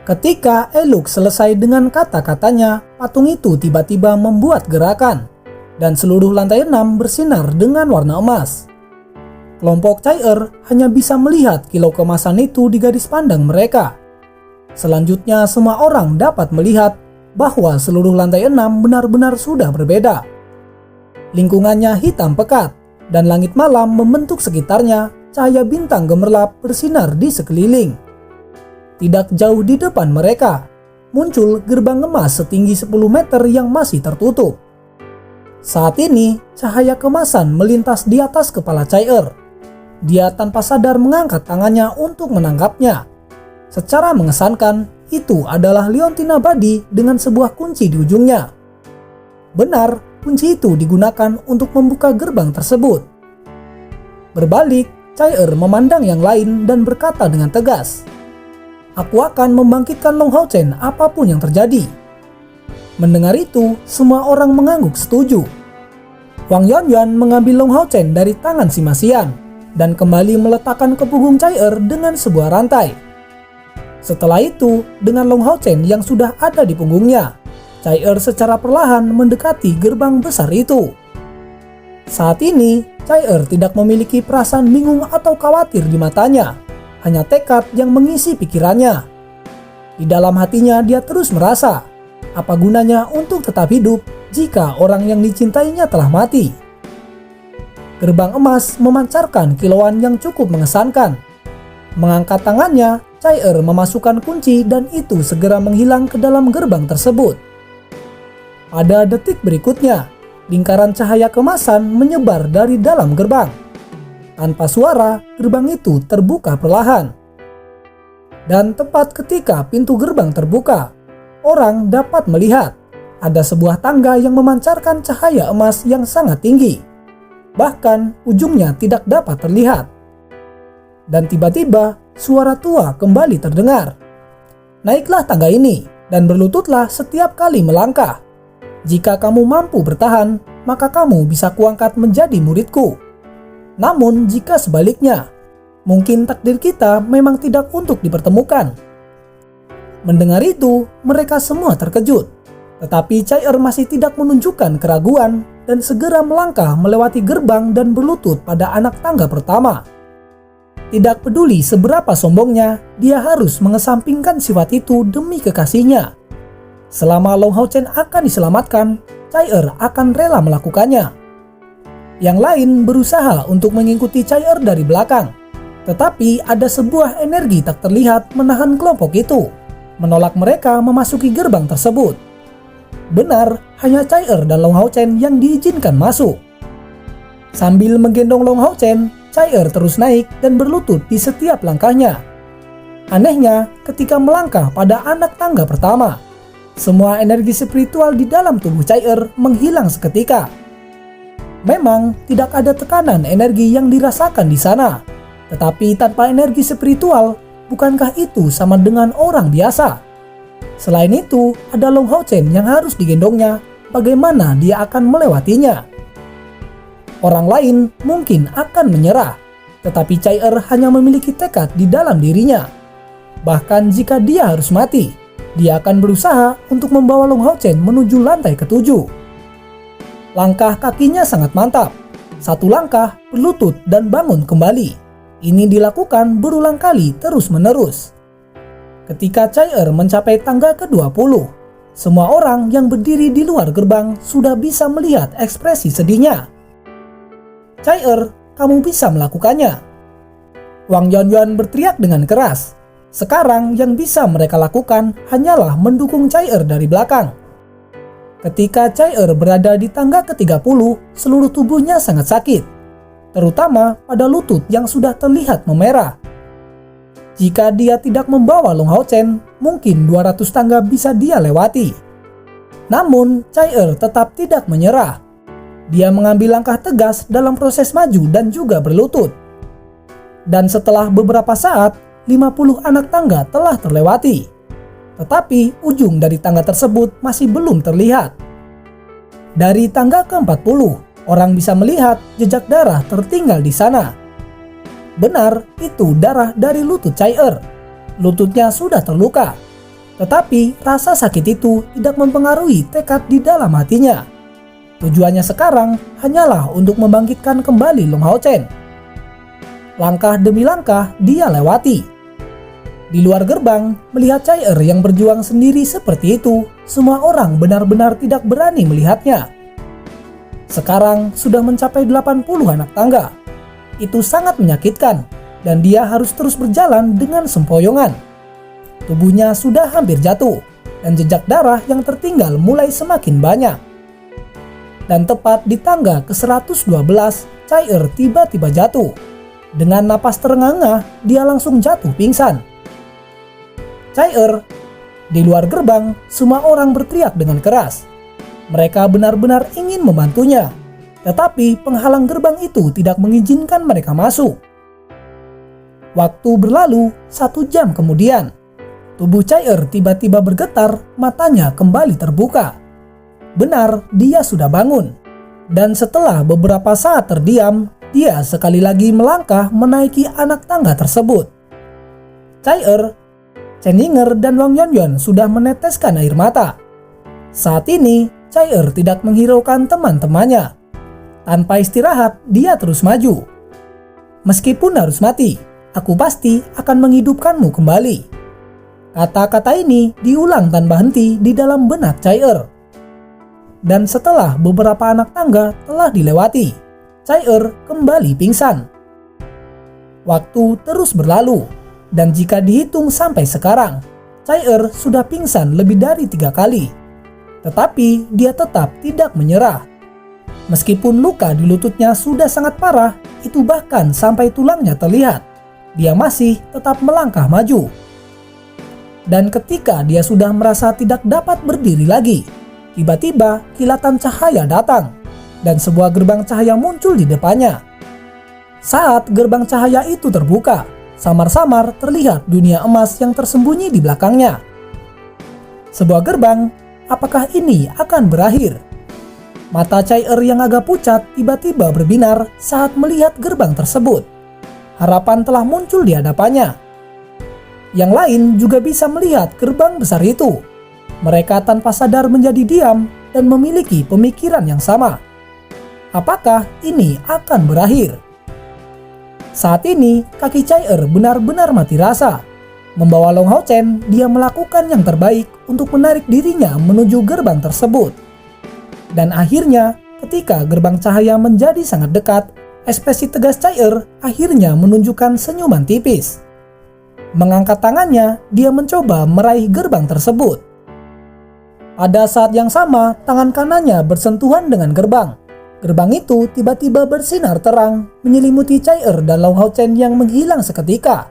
Ketika Eluk selesai dengan kata-katanya, patung itu tiba-tiba membuat gerakan, dan seluruh lantai 6 bersinar dengan warna emas. Kelompok Chai-Er hanya bisa melihat kilau kemasan itu di garis pandang mereka. Selanjutnya semua orang dapat melihat bahwa seluruh lantai 6 benar-benar sudah berbeda. Lingkungannya hitam pekat, dan langit malam membentuk sekitarnya, cahaya bintang gemerlap bersinar di sekeliling. Tidak jauh di depan mereka, muncul gerbang emas setinggi 10 meter yang masih tertutup. Saat ini, cahaya kemasan melintas di atas kepala Chai-Er. Dia tanpa sadar mengangkat tangannya untuk menangkapnya. Secara mengesankan, itu adalah liontin abadi dengan sebuah kunci di ujungnya. Benar, kunci itu digunakan untuk membuka gerbang tersebut. Berbalik, Chai-Er memandang yang lain dan berkata dengan tegas, "Aku akan membangkitkan Long Hao Chen apapun yang terjadi." Mendengar itu, semua orang mengangguk setuju. Wang Yuanyuan mengambil Long Hao Chen dari tangan si Masian dan kembali meletakkan ke punggung Chai-Er dengan sebuah rantai. Setelah itu, dengan Long Hao Chen yang sudah ada di punggungnya, Chai-Er secara perlahan mendekati gerbang besar itu. Saat ini, Chai-Er tidak memiliki perasaan bingung atau khawatir di matanya. Hanya tekad yang mengisi pikirannya. Di dalam hatinya dia terus merasa, apa gunanya untuk tetap hidup jika orang yang dicintainya telah mati. Gerbang emas memancarkan kilauan yang cukup mengesankan. Mengangkat tangannya, Chai-Er memasukkan kunci dan itu segera menghilang ke dalam gerbang tersebut. Pada detik berikutnya, lingkaran cahaya kemasan menyebar dari dalam gerbang. Tanpa suara, gerbang itu terbuka perlahan. Dan tepat ketika pintu gerbang terbuka, orang dapat melihat ada sebuah tangga yang memancarkan cahaya emas yang sangat tinggi. Bahkan ujungnya tidak dapat terlihat. Dan tiba-tiba suara tua kembali terdengar. "Naiklah tangga ini dan berlututlah setiap kali melangkah. Jika kamu mampu bertahan, maka kamu bisa kuangkat menjadi muridku. Namun jika sebaliknya, mungkin takdir kita memang tidak untuk dipertemukan." Mendengar itu, mereka semua terkejut. Tetapi Chai-Er masih tidak menunjukkan keraguan dan segera melangkah melewati gerbang dan berlutut pada anak tangga pertama. Tidak peduli seberapa sombongnya, dia harus mengesampingkan sifat itu demi kekasihnya. Selama Long Hao Chen akan diselamatkan, Chai-Er akan rela melakukannya. Yang lain berusaha untuk mengikuti Chai-Er dari belakang. Tetapi ada sebuah energi tak terlihat menahan kelompok itu, menolak mereka memasuki gerbang tersebut. Benar, hanya Chai-Er dan Long Hao Chen yang diizinkan masuk. Sambil menggendong Long Hao Chen, Chai-Er terus naik dan berlutut di setiap langkahnya. Anehnya, ketika melangkah pada anak tangga pertama, semua energi spiritual di dalam tubuh Chai-Er menghilang seketika. Memang tidak ada tekanan energi yang dirasakan di sana, tetapi tanpa energi spiritual, bukankah itu sama dengan orang biasa? Selain itu, ada Long Hao Chen yang harus digendongnya. Bagaimana dia akan melewatinya? Orang lain mungkin akan menyerah, tetapi Chai-Er hanya memiliki tekad di dalam dirinya. Bahkan jika dia harus mati, dia akan berusaha untuk membawa Long Hao Chen menuju lantai ke-7. Langkah kakinya sangat mantap. Satu langkah, berlutut dan bangun kembali. Ini dilakukan berulang kali terus-menerus. Ketika Chai-Er mencapai tangga ke-20, semua orang yang berdiri di luar gerbang sudah bisa melihat ekspresi sedihnya. "Chai-Er, kamu bisa melakukannya." Wang Yuanyuan berteriak dengan keras. Sekarang yang bisa mereka lakukan hanyalah mendukung Chai-Er dari belakang. Ketika Chai-Er berada di tangga ke-30, seluruh tubuhnya sangat sakit, terutama pada lutut yang sudah terlihat memerah. Jika dia tidak membawa Long Hao Chen, mungkin 200 tangga bisa dia lewati. Namun, Chai-Er tetap tidak menyerah. Dia mengambil langkah tegas dalam proses maju dan juga berlutut. Dan setelah beberapa saat, 50 anak tangga telah terlewati. Tetapi ujung dari tangga tersebut masih belum terlihat. Dari tangga ke-40, orang bisa melihat jejak darah tertinggal di sana. Benar, itu darah dari lutut Chai-Er. Lututnya sudah terluka. Tetapi rasa sakit itu tidak mempengaruhi tekad di dalam hatinya. Tujuannya sekarang hanyalah untuk membangkitkan kembali Long Hao Chen. Langkah demi langkah dia lewati. Di luar gerbang, melihat Chai yang berjuang sendiri seperti itu, semua orang benar-benar tidak berani melihatnya. Sekarang sudah mencapai 80 anak tangga. Itu sangat menyakitkan, dan dia harus terus berjalan dengan sempoyongan. Tubuhnya sudah hampir jatuh, dan jejak darah yang tertinggal mulai semakin banyak. Dan tepat di tangga ke-112, Chai tiba-tiba jatuh. Dengan napas terengah-engah, dia langsung jatuh pingsan. Chai di luar gerbang, semua orang berteriak dengan keras. Mereka benar-benar ingin membantunya, tetapi penghalang gerbang itu tidak mengizinkan mereka masuk. Waktu berlalu, 1 jam kemudian. Tubuh Chai tiba-tiba bergetar, matanya kembali terbuka. Benar, dia sudah bangun. Dan setelah beberapa saat terdiam, dia sekali lagi melangkah menaiki anak tangga tersebut. Chai Chen Yinger dan Wang Yuanyuan sudah meneteskan air mata. Saat ini, Chai tidak menghiraukan teman-temannya. Tanpa istirahat, dia terus maju. Meskipun harus mati, aku pasti akan menghidupkanmu kembali. Kata-kata ini diulang tanpa henti di dalam benak Chai Dan setelah beberapa anak tangga telah dilewati, Chai kembali pingsan. Waktu terus berlalu, dan jika dihitung sampai sekarang, Chai sudah pingsan lebih dari 3 kali. Tetapi dia tetap tidak menyerah. Meskipun luka di lututnya sudah sangat parah, itu bahkan sampai tulangnya terlihat, dia masih tetap melangkah maju. Dan ketika dia sudah merasa tidak dapat berdiri lagi, tiba-tiba kilatan cahaya datang, dan sebuah gerbang cahaya muncul di depannya. Saat gerbang cahaya itu terbuka, samar-samar terlihat dunia emas yang tersembunyi di belakangnya. Sebuah gerbang, apakah ini akan berakhir? Mata Chai yang agak pucat tiba-tiba berbinar saat melihat gerbang tersebut. Harapan telah muncul di hadapannya. Yang lain juga bisa melihat gerbang besar itu. Mereka tanpa sadar menjadi diam dan memiliki pemikiran yang sama. Apakah ini akan berakhir? Saat ini, kaki Chai benar-benar mati rasa. Membawa Long Hao Chen, dia melakukan yang terbaik untuk menarik dirinya menuju gerbang tersebut. Dan akhirnya, ketika gerbang cahaya menjadi sangat dekat, ekspresi tegas Chai akhirnya menunjukkan senyuman tipis. Mengangkat tangannya, dia mencoba meraih gerbang tersebut. Pada saat yang sama, tangan kanannya bersentuhan dengan gerbang. Gerbang itu tiba-tiba bersinar terang, menyelimuti Chai dan Long Hao Chen yang menghilang seketika.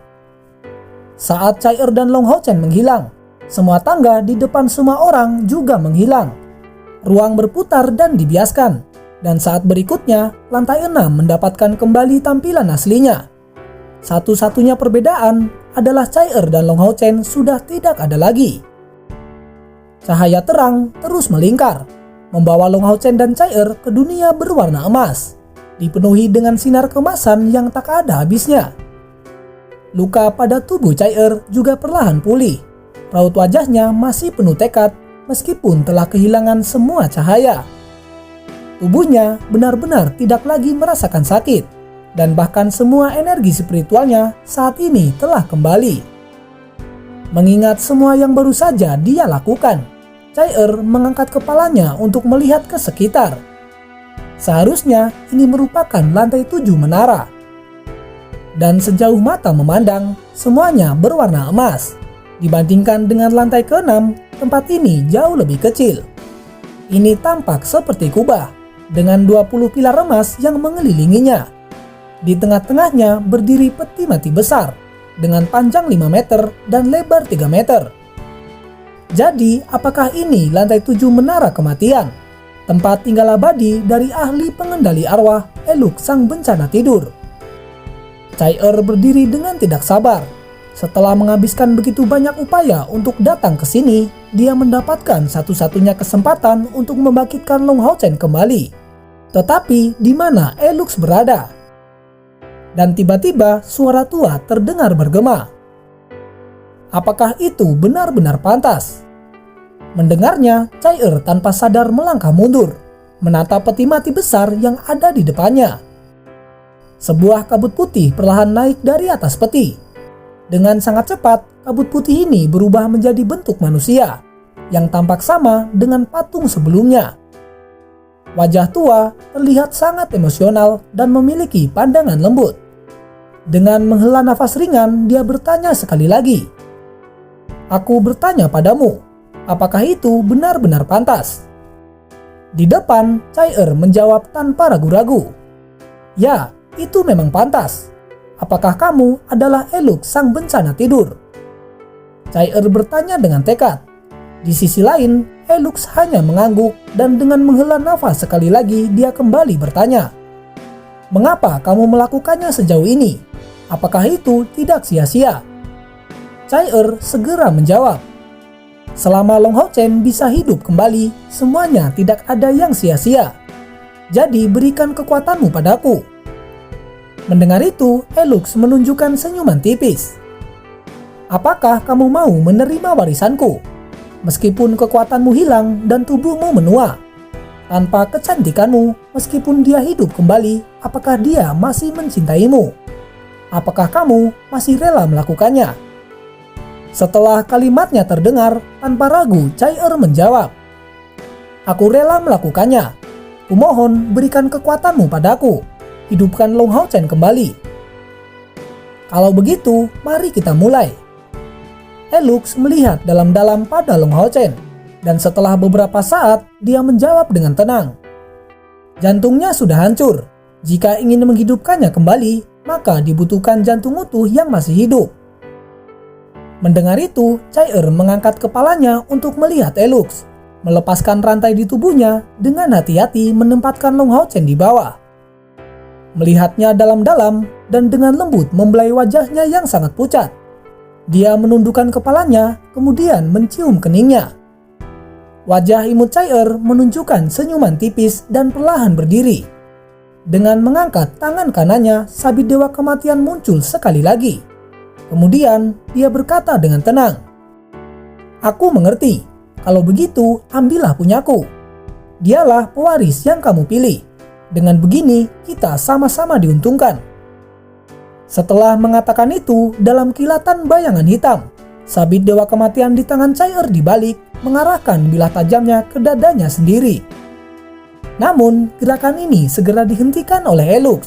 Saat Chai dan Long Hao Chen menghilang, semua tangga di depan semua orang juga menghilang. Ruang berputar dan dibiaskan, dan saat berikutnya, lantai 6 mendapatkan kembali tampilan aslinya. Satu-satunya perbedaan adalah Chai dan Long Hao Chen sudah tidak ada lagi. Cahaya terang terus melingkar, membawa Long Hao Chen dan Chai ke dunia berwarna emas, dipenuhi dengan sinar kemasan yang tak ada habisnya. Luka pada tubuh Chai juga perlahan pulih. Raut wajahnya masih penuh tekad meskipun telah kehilangan semua cahaya. Tubuhnya benar-benar tidak lagi merasakan sakit. Dan bahkan semua energi spiritualnya saat ini telah kembali. Mengingat semua yang baru saja dia lakukan, Chai mengangkat kepalanya untuk melihat ke sekitar. Seharusnya ini merupakan lantai 7 menara. Dan sejauh mata memandang, semuanya berwarna emas. Dibandingkan dengan lantai ke-6, tempat ini jauh lebih kecil. Ini tampak seperti kubah, dengan 20 pilar emas yang mengelilinginya. Di tengah-tengahnya berdiri peti mati besar dengan panjang 5 meter dan lebar 3 meter. Jadi, apakah ini lantai 7 menara kematian? Tempat tinggal abadi dari ahli pengendali arwah Eluk sang bencana tidur. Chai berdiri dengan tidak sabar. Setelah menghabiskan begitu banyak upaya untuk datang ke sini, dia mendapatkan satu-satunya kesempatan untuk membangkitkan Long Hao Chen kembali. Tetapi di mana Elux berada? Dan tiba-tiba suara tua terdengar bergema. Apakah itu benar-benar pantas? Mendengarnya, Chai-er tanpa sadar melangkah mundur, menatap peti mati besar yang ada di depannya. Sebuah kabut putih perlahan naik dari atas peti. Dengan sangat cepat, kabut putih ini berubah menjadi bentuk manusia yang tampak sama dengan patung sebelumnya. Wajah tua terlihat sangat emosional dan memiliki pandangan lembut. Dengan menghela nafas ringan, dia bertanya sekali lagi, "Aku bertanya padamu, apakah itu benar-benar pantas?" Di depan, Chai-er menjawab tanpa ragu-ragu, "Ya, itu memang pantas. Apakah kamu adalah Eluk sang bencana tidur?" Chai-er bertanya dengan tekad. Di sisi lain, Eluk hanya mengangguk dan dengan menghela nafas sekali lagi dia kembali bertanya, "Mengapa kamu melakukannya sejauh ini? Apakah itu tidak sia-sia?" Chai-er segera menjawab, "Selama Long Hao Chen bisa hidup kembali, semuanya tidak ada yang sia-sia. Jadi berikan kekuatanmu padaku." Mendengar itu, Eluk menunjukkan senyuman tipis. "Apakah kamu mau menerima warisanku? Meskipun kekuatanmu hilang dan tubuhmu menua, tanpa kecantikanmu, meskipun dia hidup kembali, apakah dia masih mencintaimu? Apakah kamu masih rela melakukannya?" Setelah kalimatnya terdengar, tanpa ragu Chai-er menjawab, "Aku rela melakukannya. Kumohon berikan kekuatanmu padaku. Hidupkan Long Hao Chen kembali." "Kalau begitu, mari kita mulai." Eluk melihat dalam-dalam pada Long Hao Chen, dan setelah beberapa saat, dia menjawab dengan tenang, "Jantungnya sudah hancur. Jika ingin menghidupkannya kembali, maka dibutuhkan jantung utuh yang masih hidup." Mendengar itu, Chai-er mengangkat kepalanya untuk melihat Eluk, melepaskan rantai di tubuhnya dengan hati-hati menempatkan Long Hao Chen di bawah. Melihatnya dalam-dalam dan dengan lembut membelai wajahnya yang sangat pucat. Dia menundukkan kepalanya, kemudian mencium keningnya. Wajah imut Chai-er menunjukkan senyuman tipis dan perlahan berdiri. Dengan mengangkat tangan kanannya, sabit Dewa Kematian muncul sekali lagi. Kemudian dia berkata dengan tenang, "Aku mengerti. Kalau begitu, ambillah punyaku. Dialah pewaris yang kamu pilih. Dengan begini, kita sama-sama diuntungkan." Setelah mengatakan itu, dalam kilatan bayangan hitam, sabit Dewa Kematian di tangan Chai-er dibalik, mengarahkan bilah tajamnya ke dadanya sendiri. Namun, gerakan ini segera dihentikan oleh Eluk.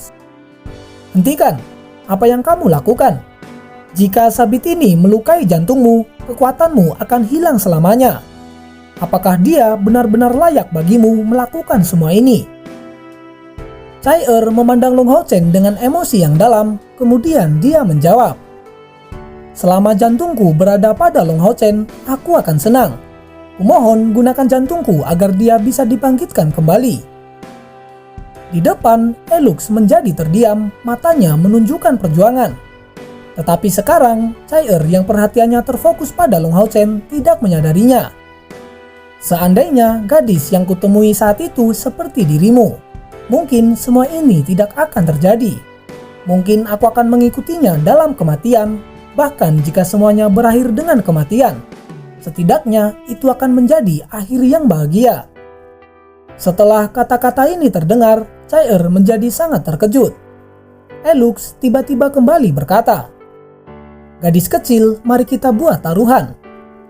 "Hentikan, apa yang kamu lakukan? Jika sabit ini melukai jantungmu, kekuatanmu akan hilang selamanya. Apakah dia benar-benar layak bagimu melakukan semua ini?" Chai-er memandang Long Hao Chen dengan emosi yang dalam, kemudian dia menjawab, "Selama jantungku berada pada Long Hao Chen, aku akan senang. Kumohon gunakan jantungku agar dia bisa dibangkitkan kembali." Di depan, Eluk menjadi terdiam, matanya menunjukkan perjuangan. Tetapi sekarang, Chai-er yang perhatiannya terfokus pada Long Hao Chen tidak menyadarinya. "Seandainya gadis yang kutemui saat itu seperti dirimu, mungkin semua ini tidak akan terjadi. Mungkin aku akan mengikutinya dalam kematian, bahkan jika semuanya berakhir dengan kematian. Setidaknya itu akan menjadi akhir yang bahagia." Setelah kata-kata ini terdengar, Chai-er menjadi sangat terkejut. Eluk tiba-tiba kembali berkata, "Gadis kecil, mari kita buat taruhan.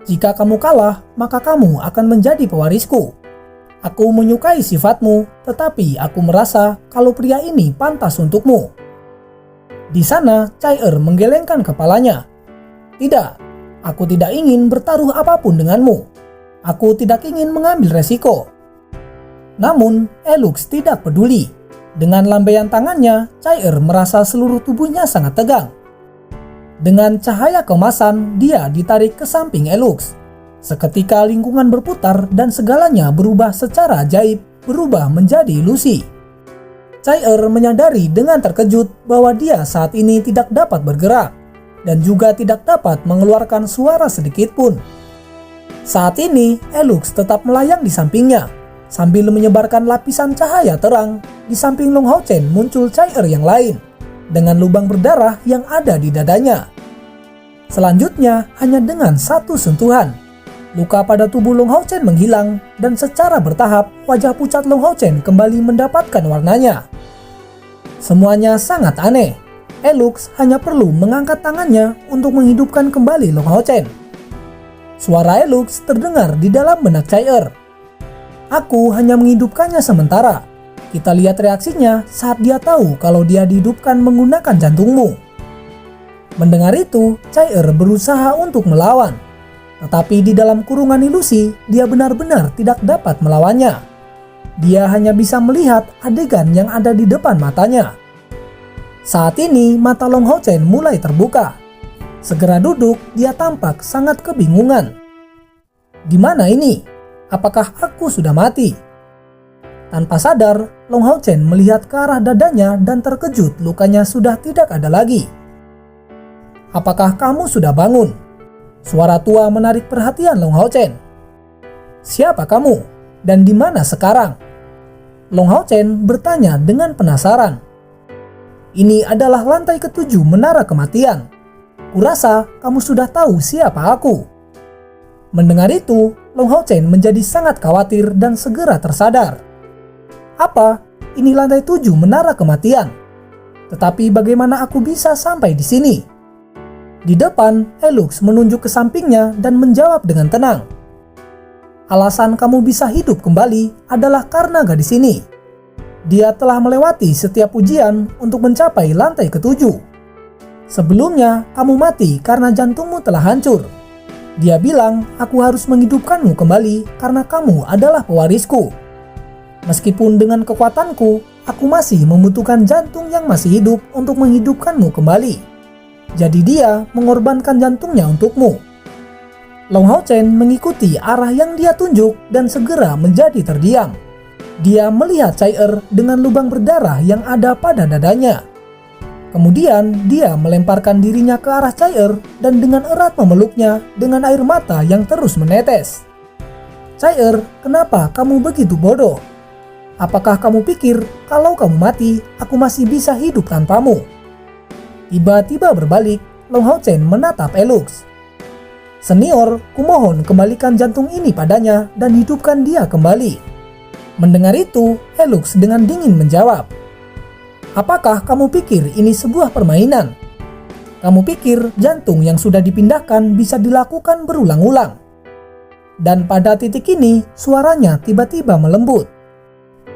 Jika kamu kalah, maka kamu akan menjadi pewarisku. Aku menyukai sifatmu, tetapi aku merasa kalau pria ini pantas untukmu." Di sana, Chai-er menggelengkan kepalanya. "Tidak, aku tidak ingin bertaruh apapun denganmu. Aku tidak ingin mengambil resiko." Namun, Eluk tidak peduli. Dengan lambaian tangannya, Chai-er merasa seluruh tubuhnya sangat tegang. Dengan cahaya keemasan, dia ditarik ke samping Eluk. Seketika lingkungan berputar dan segalanya berubah secara ajaib, berubah menjadi ilusi. Chai-er menyadari dengan terkejut bahwa dia saat ini tidak dapat bergerak dan juga tidak dapat mengeluarkan suara sedikit pun. Saat ini, Eluk tetap melayang di sampingnya. Sambil menyebarkan lapisan cahaya terang, di samping Long Hao Chen muncul Chai-er yang lain, dengan lubang berdarah yang ada di dadanya. Selanjutnya, hanya dengan satu sentuhan, luka pada tubuh Long Hao Chen menghilang dan secara bertahap wajah pucat Long Hao Chen kembali mendapatkan warnanya. Semuanya sangat aneh. Elux hanya perlu mengangkat tangannya untuk menghidupkan kembali Long Hao Chen. Suara Elux terdengar di dalam benak Chai-Er. Aku hanya menghidupkannya sementara. Kita lihat reaksinya saat dia tahu kalau dia dihidupkan menggunakan jantungmu. Mendengar itu, Chai-Er berusaha untuk melawan. Tetapi di dalam kurungan ilusi, dia benar-benar tidak dapat melawannya. Dia hanya bisa melihat adegan yang ada di depan matanya. Saat ini, mata Long Hao Chen mulai terbuka. Segera duduk, dia tampak sangat kebingungan. Di mana ini? Apakah aku sudah mati? Tanpa sadar, Long Hao Chen melihat ke arah dadanya dan terkejut lukanya sudah tidak ada lagi. Apakah kamu sudah bangun? Suara tua menarik perhatian Long Hao Chen. Siapa kamu? Dan di mana sekarang? Long Hao Chen bertanya dengan penasaran. Ini adalah lantai ke-7 menara kematian. Kurasa kamu sudah tahu siapa aku. Mendengar itu, Long Hao Chen menjadi sangat khawatir dan segera tersadar. Apa? Ini lantai 7 menara kematian. Tetapi bagaimana aku bisa sampai di sini? Di depan, Elux menunjuk ke sampingnya dan menjawab dengan tenang. Alasan kamu bisa hidup kembali adalah karena gadis ini. Dia telah melewati setiap ujian untuk mencapai lantai ke-7. Sebelumnya, kamu mati karena jantungmu telah hancur. Dia bilang, aku harus menghidupkanmu kembali karena kamu adalah pewarisku. Meskipun dengan kekuatanku, aku masih membutuhkan jantung yang masih hidup untuk menghidupkanmu kembali. Jadi dia mengorbankan jantungnya untukmu. Long Hao Chen mengikuti arah yang dia tunjuk dan segera menjadi terdiam. Dia melihat Chai-Er dengan lubang berdarah yang ada pada dadanya. Kemudian dia melemparkan dirinya ke arah Chai-Er dan dengan erat memeluknya dengan air mata yang terus menetes. Chai-Er, kenapa kamu begitu bodoh? Apakah kamu pikir kalau kamu mati, aku masih bisa hidup tanpamu? Tiba-tiba berbalik, Long Hao Chen menatap Elux. Senior, kumohon kembalikan jantung ini padanya dan hidupkan dia kembali. Mendengar itu, Elux dengan dingin menjawab. Apakah kamu pikir ini sebuah permainan? Kamu pikir jantung yang sudah dipindahkan bisa dilakukan berulang-ulang? Dan pada titik ini, suaranya tiba-tiba melembut.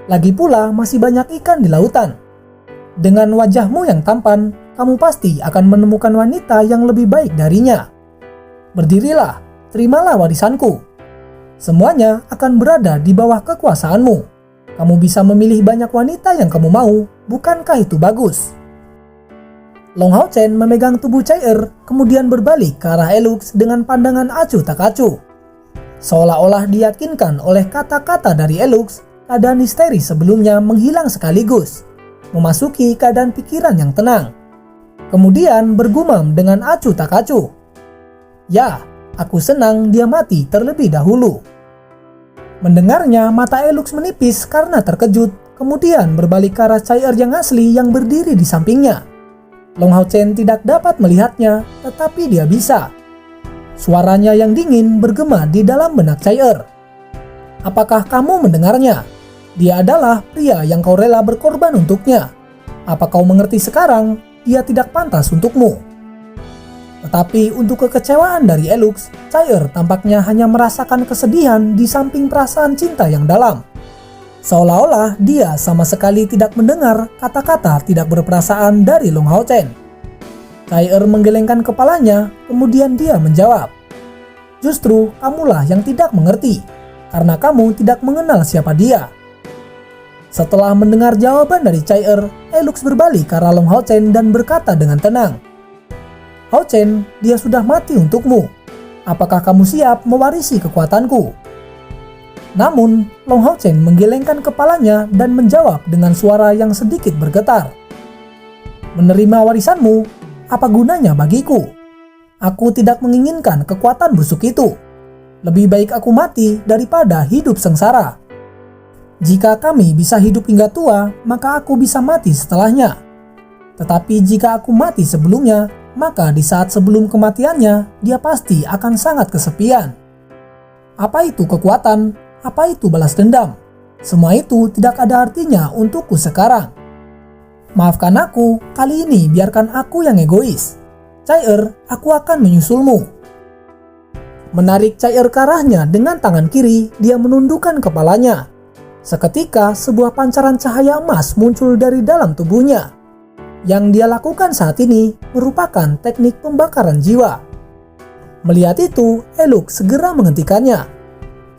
Lagi pula masih banyak ikan di lautan. Dengan wajahmu yang tampan, kamu pasti akan menemukan wanita yang lebih baik darinya. Berdirilah, terimalah warisanku. Semuanya akan berada di bawah kekuasaanmu. Kamu bisa memilih banyak wanita yang kamu mau, bukankah itu bagus? Long Hao Chen memegang tubuh Chai-Er, kemudian berbalik ke arah Elux dengan pandangan acuh tak acuh. Seolah-olah diyakinkan oleh kata-kata dari Elux, keadaan histeris sebelumnya menghilang sekaligus, memasuki keadaan pikiran yang tenang. Kemudian bergumam dengan acuh tak acuh. Ya, aku senang dia mati terlebih dahulu. Mendengarnya, mata Elux menipis karena terkejut, kemudian berbalik ke arah Chai-Er yang asli yang berdiri di sampingnya. Long Hao Chen tidak dapat melihatnya, tetapi dia bisa. Suaranya yang dingin bergema di dalam benak Chai-Er. Apakah kamu mendengarnya? Dia adalah pria yang kau rela berkorban untuknya. Apa kau mengerti sekarang? Dia tidak pantas untukmu. Tetapi untuk kekecewaan dari Elux, Chai-Er tampaknya hanya merasakan kesedihan di samping perasaan cinta yang dalam. Seolah-olah dia sama sekali tidak mendengar kata-kata tidak berperasaan dari Long Hao Chen. Chai-Er menggelengkan kepalanya, kemudian dia menjawab, justru kamulah yang tidak mengerti, karena kamu tidak mengenal siapa dia. Setelah mendengar jawaban dari Chai-Er, Elux berbalik ke arah Long Hao Chen dan berkata dengan tenang, Hao Chen, dia sudah mati untukmu. Apakah kamu siap mewarisi kekuatanku? Namun, Long Hao Chen menggelengkan kepalanya dan menjawab dengan suara yang sedikit bergetar. Menerima warisanmu, apa gunanya bagiku? Aku tidak menginginkan kekuatan busuk itu. Lebih baik aku mati daripada hidup sengsara. Jika kami bisa hidup hingga tua, maka aku bisa mati setelahnya. Tetapi jika aku mati sebelumnya, maka di saat sebelum kematiannya, dia pasti akan sangat kesepian. Apa itu kekuatan? Apa itu balas dendam? Semua itu tidak ada artinya untukku sekarang. Maafkan aku, kali ini biarkan aku yang egois. Chai-er, aku akan menyusulmu. Menarik Chai-er ke arahnya dengan tangan kiri, dia menundukkan kepalanya. Seketika sebuah pancaran cahaya emas muncul dari dalam tubuhnya. Yang dia lakukan saat ini merupakan teknik pembakaran jiwa. Melihat itu, Eluk segera menghentikannya.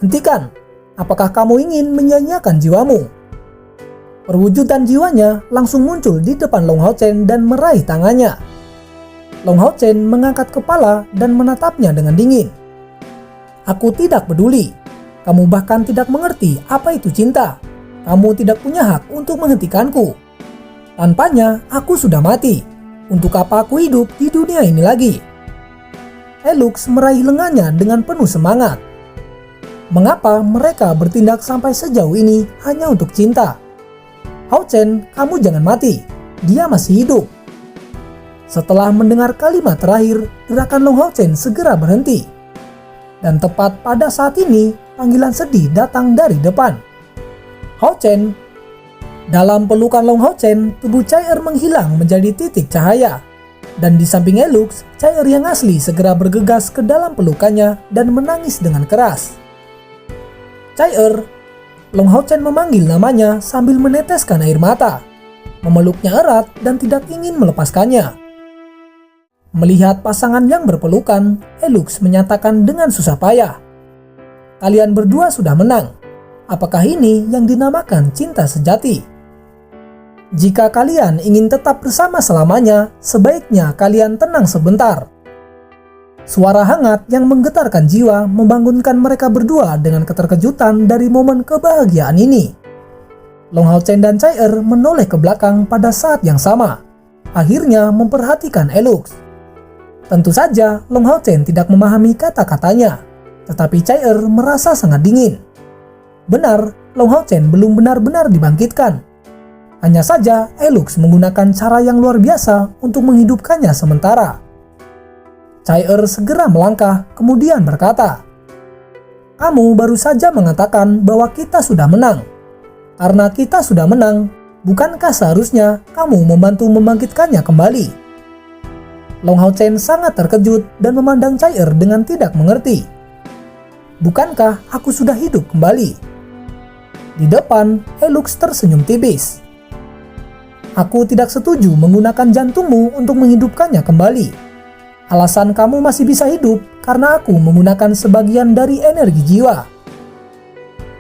Hentikan, apakah kamu ingin menyia-nyiakan jiwamu? Perwujudan jiwanya langsung muncul di depan Long Hao Chen dan meraih tangannya. Long Hao Chen mengangkat kepala dan menatapnya dengan dingin. Aku tidak peduli. Kamu bahkan tidak mengerti apa itu cinta. Kamu tidak punya hak untuk menghentikanku. Tanpanya, aku sudah mati. Untuk apa aku hidup di dunia ini lagi? Eluk meraih lengannya dengan penuh semangat. Mengapa mereka bertindak sampai sejauh ini hanya untuk cinta? Hao Chen, kamu jangan mati. Dia masih hidup. Setelah mendengar kalimat terakhir, gerakan Long Hao Chen segera berhenti. Dan tepat pada saat ini, panggilan sedih datang dari depan. Hao Chen. Dalam pelukan Long Hao Chen, tubuh Chai-er menghilang menjadi titik cahaya. Dan di samping Eluk, Chai-er yang asli segera bergegas ke dalam pelukannya dan menangis dengan keras. Chai-er. Long Hao Chen memanggil namanya sambil meneteskan air mata. Memeluknya erat dan tidak ingin melepaskannya. Melihat pasangan yang berpelukan, Eluk menyatakan dengan susah payah, "Kalian berdua sudah menang. Apakah ini yang dinamakan cinta sejati? Jika kalian ingin tetap bersama selamanya, sebaiknya kalian tenang sebentar." Suara hangat yang menggetarkan jiwa membangunkan mereka berdua dengan keterkejutan dari momen kebahagiaan ini. Long Hao Chen dan Chai-er menoleh ke belakang pada saat yang sama, akhirnya memperhatikan Eluk. Tentu saja Long Hao Chen tidak memahami kata-katanya, tetapi Chai-er merasa sangat dingin. Benar, Long Hao Chen belum benar-benar dibangkitkan. Hanya saja Eluk menggunakan cara yang luar biasa untuk menghidupkannya sementara. Chai-er segera melangkah kemudian berkata, "Kamu baru saja mengatakan bahwa kita sudah menang. Karena kita sudah menang, bukankah seharusnya kamu membantu membangkitkannya kembali?" Long Hao Chen sangat terkejut dan memandang Chai-er dengan tidak mengerti. "Bukankah aku sudah hidup kembali?" Di depan, Eluk tersenyum tipis. "Aku tidak setuju menggunakan jantungmu untuk menghidupkannya kembali. Alasan kamu masih bisa hidup karena aku menggunakan sebagian dari energi jiwa."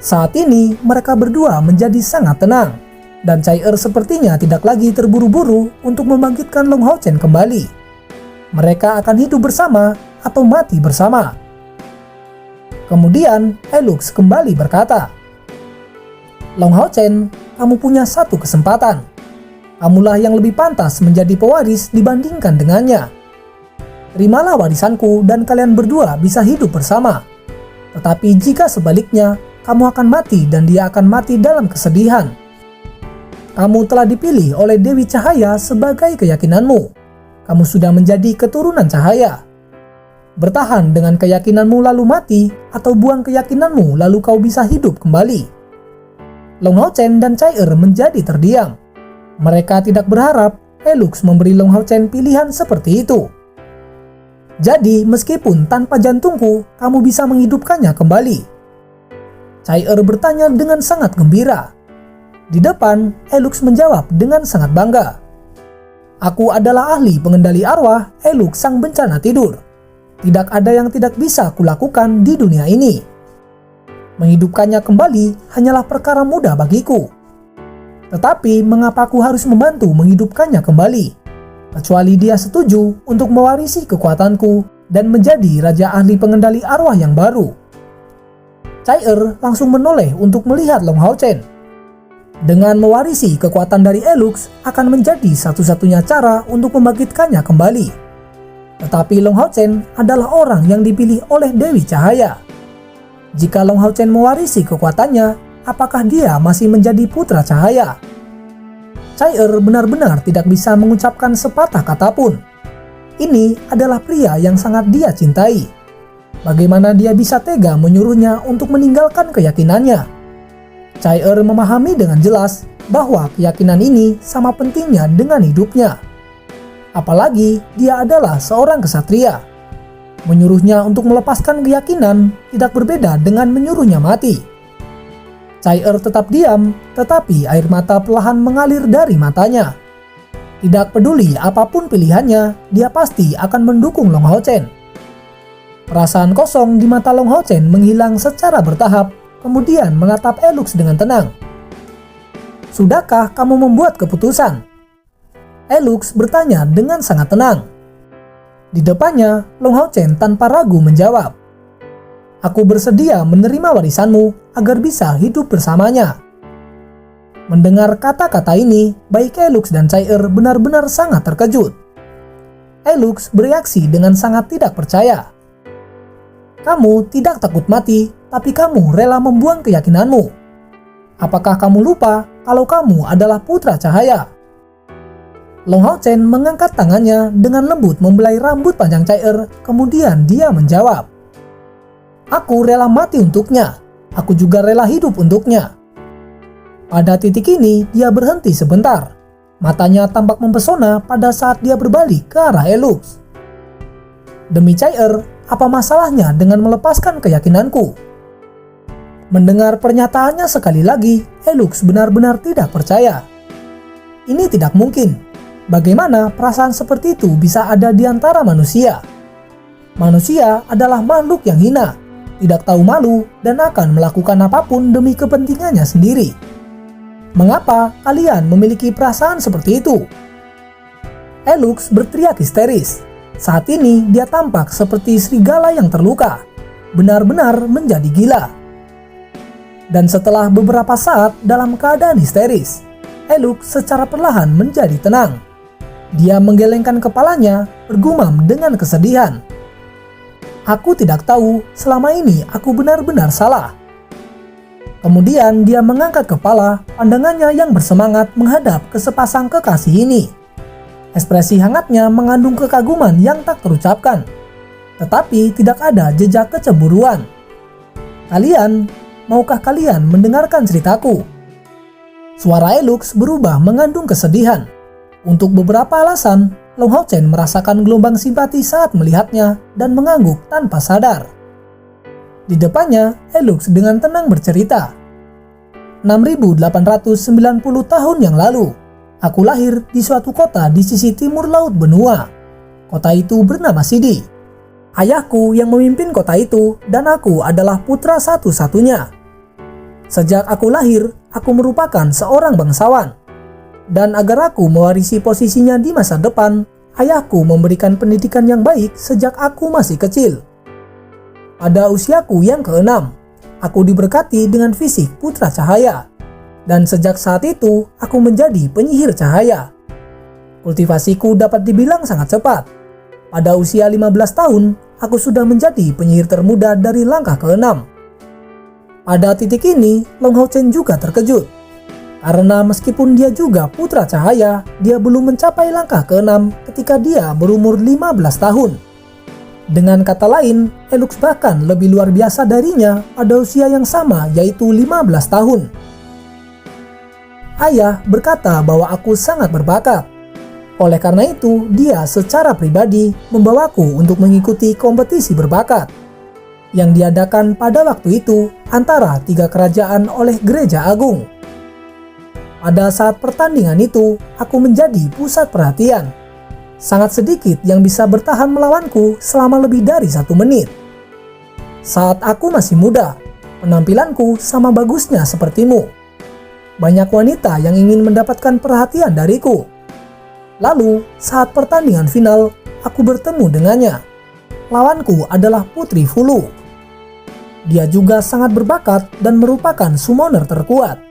Saat ini, mereka berdua menjadi sangat tenang, dan Chai-er sepertinya tidak lagi terburu-buru untuk membangkitkan Long Hao Chen kembali. Mereka akan hidup bersama atau mati bersama. Kemudian, Eluk kembali berkata, "Long Hao Chen, kamu punya satu kesempatan. Kamulah yang lebih pantas menjadi pewaris dibandingkan dengannya. Terimalah warisanku dan kalian berdua bisa hidup bersama. Tetapi jika sebaliknya, kamu akan mati dan dia akan mati dalam kesedihan. Kamu telah dipilih oleh Dewi Cahaya sebagai keyakinanmu. Kamu sudah menjadi keturunan cahaya. Bertahan dengan keyakinanmu lalu mati, atau buang keyakinanmu lalu kau bisa hidup kembali." Long Hao Chen dan Chai-er menjadi terdiam. Mereka tidak berharap Eluk memberi Long Hao Chen pilihan seperti itu. "Jadi meskipun tanpa jantungku, kamu bisa menghidupkannya kembali?" Chai-er bertanya dengan sangat gembira. Di depan, Eluk menjawab dengan sangat bangga, "Aku adalah ahli pengendali arwah Eluk sang bencana tidur. Tidak ada yang tidak bisa kulakukan di dunia ini. Menghidupkannya kembali hanyalah perkara mudah bagiku. Tetapi mengapa aku harus membantu menghidupkannya kembali? Kecuali dia setuju untuk mewarisi kekuatanku dan menjadi raja ahli pengendali arwah yang baru." Chai-er langsung menoleh untuk melihat Long Hao Chen. Dengan mewarisi kekuatan dari Eluk akan menjadi satu-satunya cara untuk membangkitkannya kembali. Tetapi Long Hao Chen adalah orang yang dipilih oleh Dewi Cahaya. Jika Long Hao Chen mewarisi kekuatannya, apakah dia masih menjadi putra cahaya? Chai-er benar-benar tidak bisa mengucapkan sepatah kata pun. Ini adalah pria yang sangat dia cintai. Bagaimana dia bisa tega menyuruhnya untuk meninggalkan keyakinannya? Chai-er memahami dengan jelas bahwa keyakinan ini sama pentingnya dengan hidupnya. Apalagi dia adalah seorang kesatria. Menyuruhnya untuk melepaskan keyakinan tidak berbeda dengan menyuruhnya mati. Chai-er tetap diam, tetapi air mata perlahan mengalir dari matanya. Tidak peduli apapun pilihannya, dia pasti akan mendukung Long Hao Chen. Perasaan kosong di mata Long Hao Chen menghilang secara bertahap, kemudian menatap Elux dengan tenang. "Sudahkah kamu membuat keputusan?" Elux bertanya dengan sangat tenang. Di depannya, Long Hao Chen tanpa ragu menjawab, "Aku bersedia menerima warisanmu agar bisa hidup bersamanya." Mendengar kata-kata ini, baik Elux dan Chai-er benar-benar sangat terkejut. Elux bereaksi dengan sangat tidak percaya. "Kamu tidak takut mati, tapi kamu rela membuang keyakinanmu. Apakah kamu lupa kalau kamu adalah putra cahaya?" Long Hao Chen mengangkat tangannya dengan lembut membelai rambut panjang Chai-er, kemudian dia menjawab, "Aku rela mati untuknya. Aku juga rela hidup untuknya." Pada titik ini, dia berhenti sebentar. Matanya tampak mempesona pada saat dia berbalik ke arah Elux. "Demi Chai-er, apa masalahnya dengan melepaskan keyakinanku?" Mendengar pernyataannya sekali lagi, Elux benar-benar tidak percaya. Ini tidak mungkin. Bagaimana perasaan seperti itu bisa ada di antara manusia? Manusia adalah makhluk yang hina, tidak tahu malu, dan akan melakukan apapun demi kepentingannya sendiri. Mengapa kalian memiliki perasaan seperti itu? Elux berteriak histeris. Saat ini dia tampak seperti serigala yang terluka, benar-benar menjadi gila. Dan setelah beberapa saat dalam keadaan histeris, Elux secara perlahan menjadi tenang. Dia menggelengkan kepalanya, bergumam dengan kesedihan. "Aku tidak tahu, selama ini aku benar-benar salah." Kemudian dia mengangkat kepala, pandangannya yang bersemangat menghadap ke sepasang kekasih ini. Ekspresi hangatnya mengandung kekaguman yang tak terucapkan, tetapi tidak ada jejak kecemburuan. Maukah kalian mendengarkan ceritaku?" Suara Elux berubah mengandung kesedihan. Untuk beberapa alasan, Long Hao Chen merasakan gelombang simpati saat melihatnya dan mengangguk tanpa sadar. Di depannya, Elux dengan tenang bercerita, 6.890 tahun yang lalu, aku lahir di suatu kota di sisi timur laut benua. Kota itu bernama Sidi. Ayahku yang memimpin kota itu dan aku adalah putra satu-satunya. Sejak aku lahir, aku merupakan seorang bangsawan. Dan agar aku mewarisi posisinya di masa depan, ayahku memberikan pendidikan yang baik sejak aku masih kecil. Pada usiaku yang ke-6, aku diberkati dengan fisik putra cahaya. Dan sejak saat itu, aku menjadi penyihir cahaya. Kultivasiku dapat dibilang sangat cepat. Pada usia 15 tahun, aku sudah menjadi penyihir termuda dari langkah ke-6. Pada titik ini, Long Hao Chen juga terkejut. Karena meskipun dia juga putra cahaya, dia belum mencapai langkah ke-6 ketika dia berumur 15 tahun. Dengan kata lain, Elux bahkan lebih luar biasa darinya pada usia yang sama, yaitu 15 tahun. Ayah berkata bahwa aku sangat berbakat. Oleh karena itu, dia secara pribadi membawaku untuk mengikuti kompetisi berbakat yang diadakan pada waktu itu antara 3 kerajaan oleh Gereja Agung. Pada saat pertandingan itu, aku menjadi pusat perhatian. Sangat sedikit yang bisa bertahan melawanku selama lebih dari 1 menit. Saat aku masih muda, penampilanku sama bagusnya sepertimu. Banyak wanita yang ingin mendapatkan perhatian dariku. Lalu, saat pertandingan final, aku bertemu dengannya. Lawanku adalah Putri Fulu. Dia juga sangat berbakat dan merupakan summoner terkuat.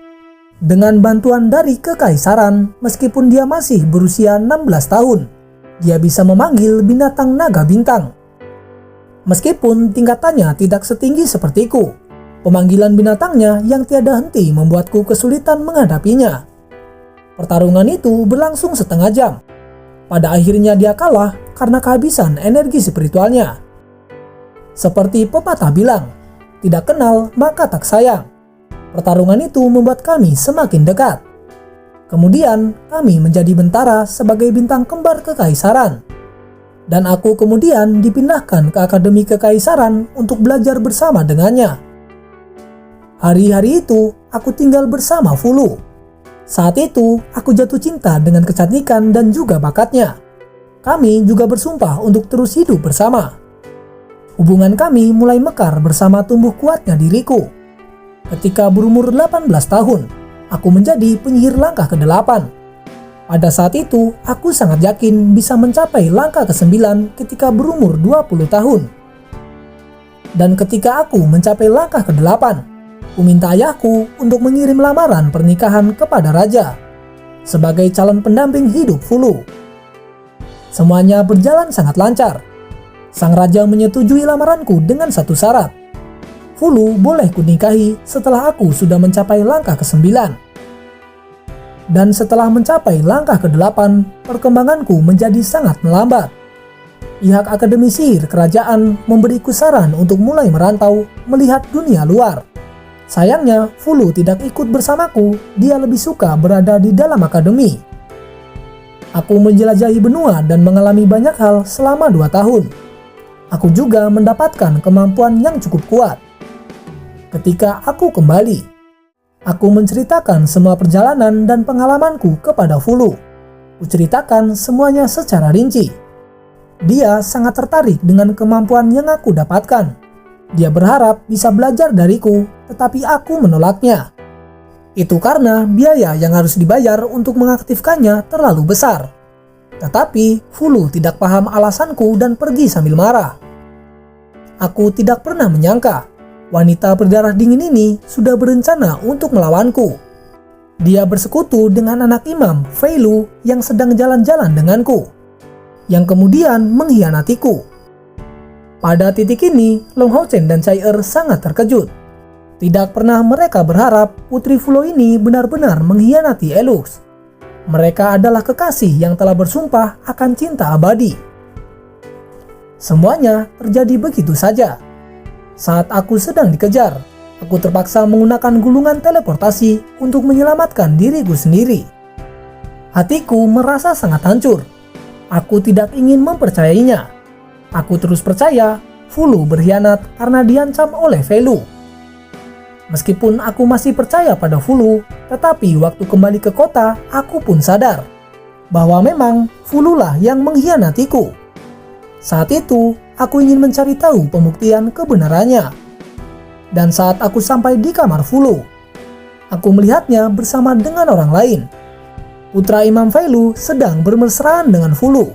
Dengan bantuan dari kekaisaran, meskipun dia masih berusia 16 tahun, dia bisa memanggil binatang naga bintang. Meskipun tingkatannya tidak setinggi sepertiku, pemanggilan binatangnya yang tiada henti membuatku kesulitan menghadapinya. Pertarungan itu berlangsung setengah jam. Pada akhirnya dia kalah karena kehabisan energi spiritualnya. Seperti pepatah bilang, tidak kenal maka tak sayang. Pertarungan itu membuat kami semakin dekat. Kemudian kami menjadi bentara sebagai bintang kembar kekaisaran. Dan aku kemudian dipindahkan ke Akademi Kekaisaran untuk belajar bersama dengannya. Hari-hari itu aku tinggal bersama Vulu. Saat itu aku jatuh cinta dengan kecantikan dan juga bakatnya. Kami juga bersumpah untuk terus hidup bersama. Hubungan kami mulai mekar bersama tumbuh kuatnya diriku. Ketika berumur 18 tahun, aku menjadi penyihir langkah ke-8. Pada saat itu, aku sangat yakin bisa mencapai langkah ke-9 ketika berumur 20 tahun. Dan ketika aku mencapai langkah ke-8, aku minta ayahku untuk mengirim lamaran pernikahan kepada raja sebagai calon pendamping hidup Vulu. Semuanya berjalan sangat lancar. Sang raja menyetujui lamaranku dengan satu syarat. Vulu boleh kunikahi setelah aku sudah mencapai langkah ke-9. Dan setelah mencapai langkah ke-8, perkembanganku menjadi sangat melambat. Pihak Akademi Sihir Kerajaan memberiku saran untuk mulai merantau melihat dunia luar. Sayangnya, Vulu tidak ikut bersamaku, dia lebih suka berada di dalam akademi. Aku menjelajahi benua dan mengalami banyak hal selama 2 tahun. Aku juga mendapatkan kemampuan yang cukup kuat. Ketika aku kembali, aku menceritakan semua perjalanan dan pengalamanku kepada Vulu. Kuceritakan semuanya secara rinci. Dia sangat tertarik dengan kemampuan yang aku dapatkan. Dia berharap bisa belajar dariku, tetapi aku menolaknya. Itu karena biaya yang harus dibayar untuk mengaktifkannya terlalu besar. Tetapi Vulu tidak paham alasanku dan pergi sambil marah. Aku tidak pernah menyangka wanita berdarah dingin ini sudah berencana untuk melawanku. Dia bersekutu dengan anak imam, Fei Lu, yang sedang jalan-jalan denganku, yang kemudian mengkhianatiku. Pada titik ini, Long Hao Chen dan Chai Er sangat terkejut. Tidak pernah mereka berharap Putri Fulo ini benar-benar mengkhianati Elux. Mereka adalah kekasih yang telah bersumpah akan cinta abadi. Semuanya terjadi begitu saja. Saat aku sedang dikejar, aku terpaksa menggunakan gulungan teleportasi untuk menyelamatkan diriku sendiri. Hatiku merasa sangat hancur. Aku tidak ingin mempercayainya. Aku terus percaya Vulu berkhianat karena diancam oleh Fei Lu. Meskipun aku masih percaya pada Vulu, tetapi waktu kembali ke kota, aku pun sadar bahwa memang Vulu lah yang mengkhianatiku. Saat itu, aku ingin mencari tahu pembuktian kebenarannya. Dan saat aku sampai di kamar Vulu, aku melihatnya bersama dengan orang lain. Putra Imam Fei Lu sedang bermesraan dengan Vulu.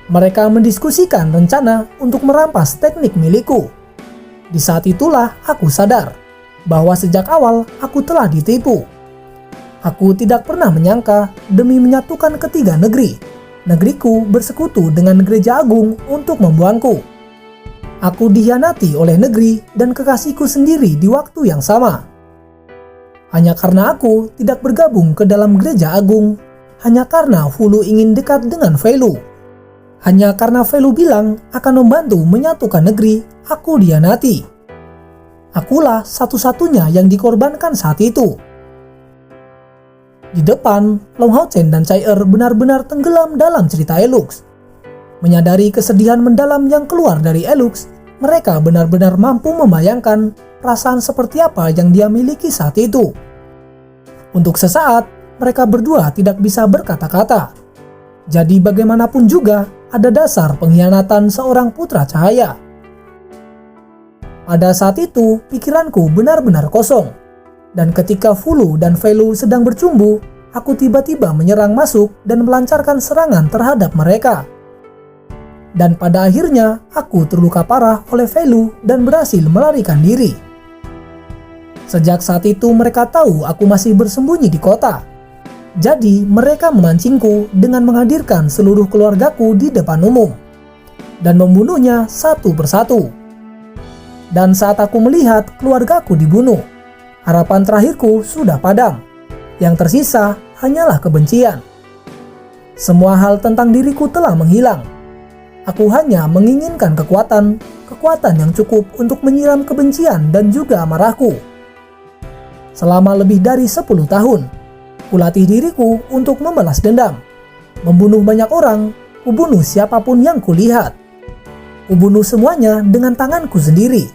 Mereka mendiskusikan rencana untuk merampas teknik milikku. Di saat itulah aku sadar bahwa sejak awal aku telah ditipu. Aku tidak pernah menyangka demi menyatukan ketiga negeri, negeriku bersekutu dengan gereja agung untuk membuangku. Aku dikhianati oleh negeri dan kekasihku sendiri di waktu yang sama. Hanya karena aku tidak bergabung ke dalam gereja agung, hanya karena Vulu ingin dekat dengan Fei Lu. Hanya karena Fei Lu bilang akan membantu menyatukan negeri, aku dikhianati. Akulah satu-satunya yang dikorbankan saat itu. Di depan, Long Hao Chen dan Chai Er benar-benar tenggelam dalam cerita Elux. Menyadari kesedihan mendalam yang keluar dari Elux, mereka benar-benar mampu membayangkan perasaan seperti apa yang dia miliki saat itu. Untuk sesaat, mereka berdua tidak bisa berkata-kata. Jadi bagaimanapun juga, ada dasar pengkhianatan seorang putra cahaya. Pada saat itu, pikiranku benar-benar kosong. Dan ketika Vulu dan Fei Lu sedang bercumbu, aku tiba-tiba menyerang masuk dan melancarkan serangan terhadap mereka. Dan pada akhirnya, aku terluka parah oleh Fei Lu dan berhasil melarikan diri. Sejak saat itu mereka tahu aku masih bersembunyi di kota. Jadi mereka memancingku dengan menghadirkan seluruh keluargaku di depan umum dan membunuhnya satu persatu. Dan saat aku melihat keluargaku dibunuh, harapan terakhirku sudah padam. Yang tersisa hanyalah kebencian. Semua hal tentang diriku telah menghilang. Aku hanya menginginkan kekuatan yang cukup untuk menyiram kebencian dan juga amarahku. Selama lebih dari 10 tahun, kulatih diriku untuk membalas dendam, membunuh banyak orang, kubunuh siapapun yang kulihat. Kubunuh semuanya dengan tanganku sendiri.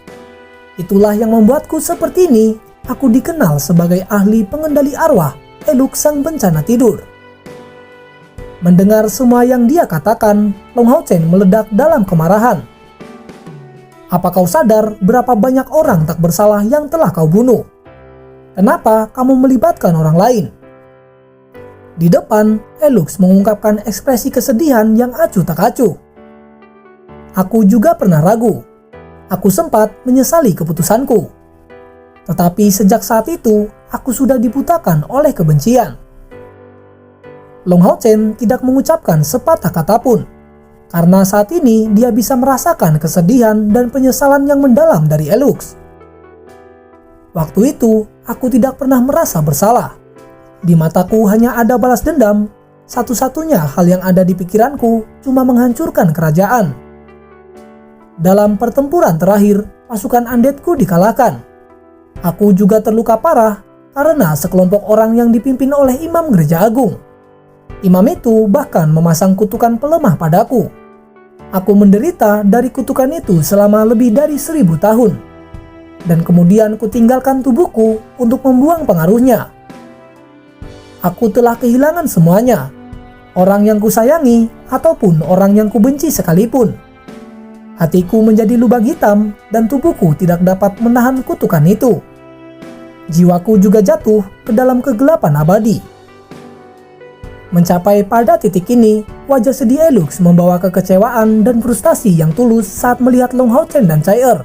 Itulah yang membuatku seperti ini. Aku dikenal sebagai ahli pengendali arwah, Eluk sang bencana tidur. Mendengar semua yang dia katakan, Long Hao Chen meledak dalam kemarahan. Apa kau sadar berapa banyak orang tak bersalah yang telah kau bunuh? Kenapa kamu melibatkan orang lain? Di depan, Eluk mengungkapkan ekspresi kesedihan yang acuh tak acuh. Aku juga pernah ragu. Aku sempat menyesali keputusanku. Tetapi sejak saat itu, aku sudah dibutakan oleh kebencian. Long Hao Chen tidak mengucapkan sepatah kata pun, karena saat ini dia bisa merasakan kesedihan dan penyesalan yang mendalam dari Eluk. Waktu itu, aku tidak pernah merasa bersalah. Di mataku hanya ada balas dendam. Satu-satunya hal yang ada di pikiranku cuma menghancurkan kerajaan. Dalam pertempuran terakhir, pasukan Undeadku dikalahkan. Aku juga terluka parah karena sekelompok orang yang dipimpin oleh Imam Gereja Agung. Imam itu bahkan memasang kutukan pelemah padaku. Aku menderita dari kutukan itu selama lebih dari 1000 tahun. Dan kemudian kutinggalkan tubuhku untuk membuang pengaruhnya. Aku telah kehilangan semuanya. Orang yang kusayangi ataupun orang yang kubenci sekalipun. Hatiku menjadi lubang hitam dan tubuhku tidak dapat menahan kutukan itu. Jiwaku juga jatuh ke dalam kegelapan abadi. Mencapai pada titik ini, wajah sedih Eluk membawa kekecewaan dan frustasi yang tulus saat melihat Long Hao Chen dan Chai Er.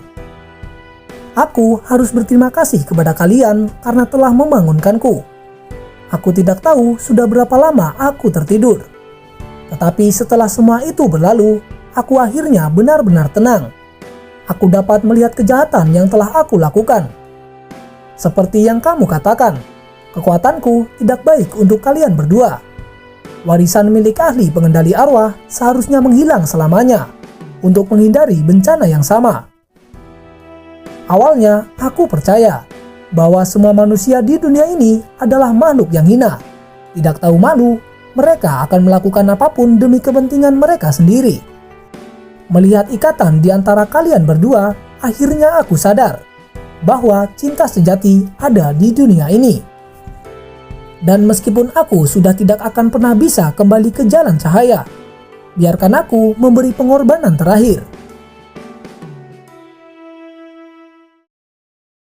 Aku harus berterima kasih kepada kalian karena telah membangunkanku. Aku tidak tahu sudah berapa lama aku tertidur. Tetapi setelah semua itu berlalu, aku akhirnya benar-benar tenang. Aku dapat melihat kejahatan yang telah aku lakukan. Seperti yang kamu katakan, kekuatanku tidak baik untuk kalian berdua. Warisan milik ahli pengendali arwah seharusnya menghilang selamanya untuk menghindari bencana yang sama. Awalnya, aku percaya bahwa semua manusia di dunia ini adalah makhluk yang hina. Tidak tahu malu, mereka akan melakukan apapun demi kepentingan mereka sendiri. Melihat ikatan di antara kalian berdua, akhirnya aku sadar bahwa cinta sejati ada di dunia ini. Dan meskipun aku sudah tidak akan pernah bisa kembali ke jalan cahaya, biarkan aku memberi pengorbanan terakhir.